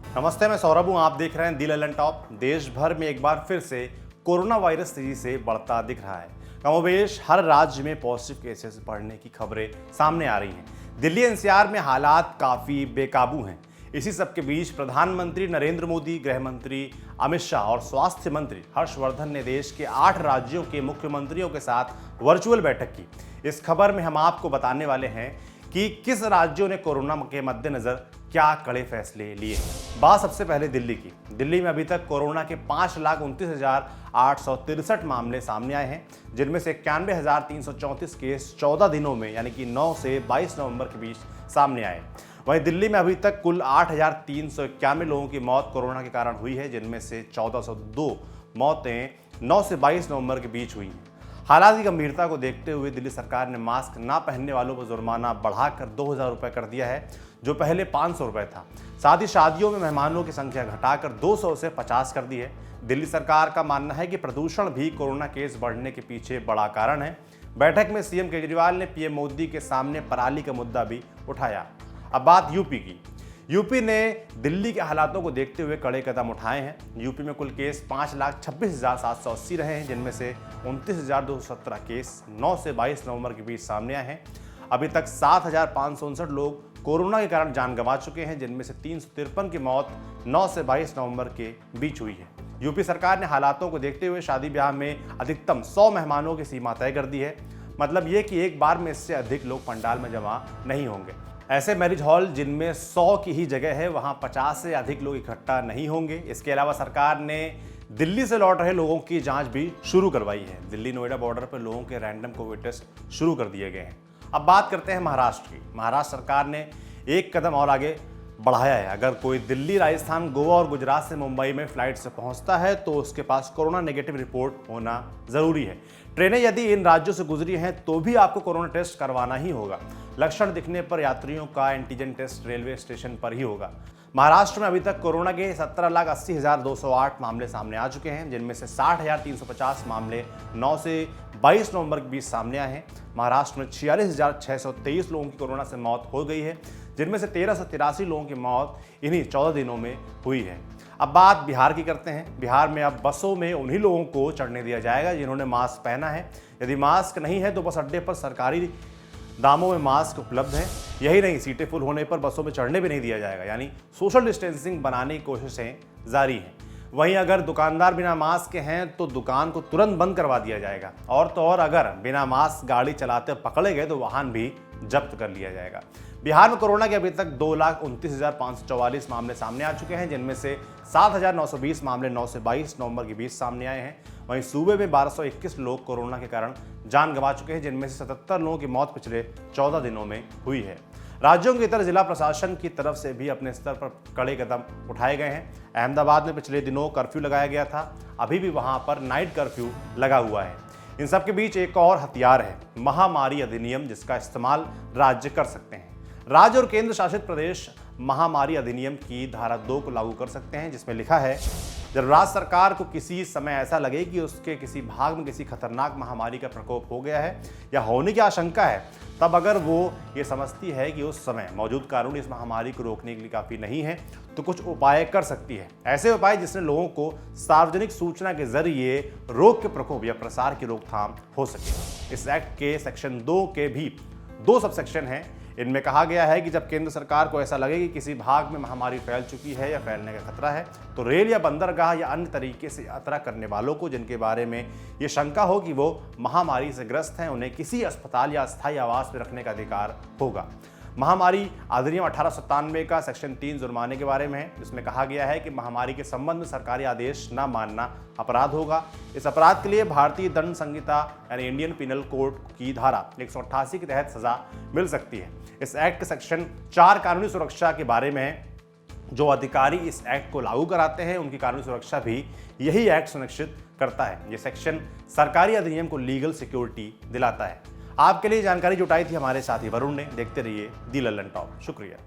नमस्ते, मैं सौरभ हूं। आप देख रहे हैं दी ललन टॉप। देश भर में एक बार फिर से कोरोना वायरस तेजी से बढ़ता दिख रहा है। कमोबेश हर राज्य में पॉजिटिव केसेस बढ़ने की खबरें सामने आ रही हैं। दिल्ली एनसीआर में हालात काफी बेकाबू हैं। इसी सब के बीच प्रधानमंत्री नरेंद्र मोदी, गृह मंत्री अमित शाह और स्वास्थ्य मंत्री हर्षवर्धन ने देश के 8 राज्यों के मुख्यमंत्रियों के साथ वर्चुअल बैठक की। इस खबर में हम आपको बताने वाले हैं कि किस राज्यों ने कोरोना के मद्देनजर क्या कड़े फैसले लिए। बात सबसे पहले दिल्ली की। दिल्ली में अभी तक कोरोना के 5,29,863 मामले सामने आए हैं, जिनमें से 91,334 केस 14 दिनों में यानी कि 9 से 22 नवंबर के बीच सामने आए। वहीं दिल्ली में अभी तक कुल 8,391 लोगों की मौत कोरोना के कारण हुई है, जिनमें से 1,402 मौतें 9 से 22 नवंबर के बीच हुई हैं। हालात की गंभीरता को देखते हुए दिल्ली सरकार ने मास्क ना पहनने वालों पर जुर्माना बढ़ाकर 2,000 रुपये कर दिया है, जो पहले 500 रुपये था। साथ ही शादियों में मेहमानों की संख्या घटाकर 200 से 50 कर दी है। दिल्ली सरकार का मानना है कि प्रदूषण भी कोरोना केस बढ़ने के पीछे बड़ा कारण है। बैठक में सीएम केजरीवाल ने पीएम मोदी के सामने पराली का मुद्दा भी उठाया। अब बात यूपी की। यूपी ने दिल्ली के हालातों को देखते हुए कड़े कदम उठाए हैं। यूपी में कुल केस 5,26,780 रहे हैं, जिनमें से 29,217 केस 9 से 22 नवंबर के बीच सामने आए हैं। अभी तक 7,559 लोग कोरोना के कारण जान गंवा चुके हैं, जिनमें से 353 की मौत 9 से 22 नवंबर के बीच हुई है। यूपी सरकार ने हालातों को देखते हुए शादी ब्याह में अधिकतम 100 मेहमानों की सीमा तय कर दी है। मतलब ये कि एक बार में इससे अधिक लोग पंडाल में जमा नहीं होंगे। ऐसे मैरिज हॉल जिनमें 100 की ही जगह है, वहां 50 से अधिक लोग इकट्ठा नहीं होंगे। इसके अलावा सरकार ने दिल्ली से लौट रहे लोगों की जांच भी शुरू करवाई है। दिल्ली नोएडा बॉर्डर पर लोगों के रैंडम कोविड टेस्ट शुरू कर दिए गए हैं। अब बात करते हैं महाराष्ट्र की। महाराष्ट्र सरकार ने एक कदम और आगे बढ़ाया है। अगर कोई दिल्ली, राजस्थान, गोवा और गुजरात से मुंबई में फ्लाइट से पहुंचता है तो उसके पास कोरोना नेगेटिव रिपोर्ट होना जरूरी है। ट्रेनें यदि इन राज्यों से गुजरी हैं तो भी आपको कोरोना टेस्ट करवाना ही होगा। लक्षण दिखने पर यात्रियों का एंटीजन टेस्ट रेलवे स्टेशन पर ही होगा। महाराष्ट्र में अभी तक कोरोना के 17,80,208 मामले सामने आ चुके हैं, जिनमें से 60,350 मामले 9 से 22 नवंबर के बीच सामने आए हैं। महाराष्ट्र में 46,623 लोगों की कोरोना से मौत हो गई है, जिनमें से 1,383 लोगों की मौत इन्हीं 14 दिनों में हुई है। अब बात बिहार की करते हैं। बिहार में अब बसों में उन्हीं लोगों को चढ़ने दिया जाएगा जिन्होंने मास्क पहना है। यदि मास्क नहीं है तो बस अड्डे पर सरकारी दामों में मास्क उपलब्ध है। यही नहीं, सीटें फुल होने पर बसों में चढ़ने भी नहीं दिया जाएगा, यानी सोशल डिस्टेंसिंग बनाने की कोशिशें जारी हैं। वहीं अगर दुकानदार बिना मास्क के हैं तो दुकान को तुरंत बंद करवा दिया जाएगा। और तो और अगर बिना मास्क गाड़ी चलाते पकड़े गए तो वाहन भी जब्त कर लिया जाएगा। बिहार में कोरोना के अभी तक 2,29,544 मामले सामने आ चुके हैं, जिनमें से 7,920 मामले 9 से 22 नवंबर के बीच सामने आए हैं। वहीं सूबे में 1,221 लोग कोरोना के कारण जान गंवा चुके हैं, जिनमें से 77 लोगों की मौत पिछले 14 दिनों में हुई है। राज्यों की तरह जिला प्रशासन की तरफ से भी अपने स्तर पर कड़े कदम उठाए गए हैं। अहमदाबाद में पिछले दिनों कर्फ्यू लगाया गया था, अभी भी वहां पर नाइट कर्फ्यू लगा हुआ है। इन सब के बीच एक और हथियार है, महामारी अधिनियम, जिसका इस्तेमाल राज्य कर सकते हैं। राज्य और केंद्र शासित प्रदेश महामारी अधिनियम की धारा 2 को लागू कर सकते हैं, जिसमें लिखा है, जब राज्य सरकार को किसी समय ऐसा लगे कि उसके किसी भाग में किसी खतरनाक महामारी का प्रकोप हो गया है या होने की आशंका है, तब अगर वो ये समझती है कि उस समय मौजूद कानून इस महामारी को रोकने के लिए काफ़ी नहीं है, तो कुछ उपाय कर सकती है। ऐसे उपाय जिससे लोगों को सार्वजनिक सूचना के जरिए रोग के प्रकोप या प्रसार की रोकथाम हो सके। इस एक्ट के सेक्शन 2 के भी 2 सबसेक्शन हैं। इनमें कहा गया है कि जब केंद्र सरकार को ऐसा लगे कि किसी भाग में महामारी फैल चुकी है या फैलने का खतरा है, तो रेल या बंदरगाह या अन्य तरीके से यात्रा करने वालों को जिनके बारे में ये शंका हो कि वो महामारी से ग्रस्त हैं, उन्हें किसी अस्पताल या अस्थायी आवास में रखने का अधिकार होगा। महामारी अधिनियम 1897 का सेक्शन 3 जुर्माने के बारे में है, जिसमें कहा गया है कि महामारी के संबंध में सरकारी आदेश न मानना अपराध होगा। इस अपराध के लिए भारतीय दंड संहिता यानी इंडियन पिनल कोड की धारा 188 के तहत सजा मिल सकती है। इस एक्ट के सेक्शन 4 कानूनी सुरक्षा के बारे में है। जो अधिकारी इस एक्ट को लागू कराते हैं उनकी कानूनी सुरक्षा भी यही एक्ट सुनिश्चित करता है। ये सेक्शन सरकारी अधिनियम को लीगल सिक्योरिटी दिलाता है। आपके लिए जानकारी जुटाई थी हमारे साथी वरुण ने। देखते रहिए दी ललन टॉप। शुक्रिया।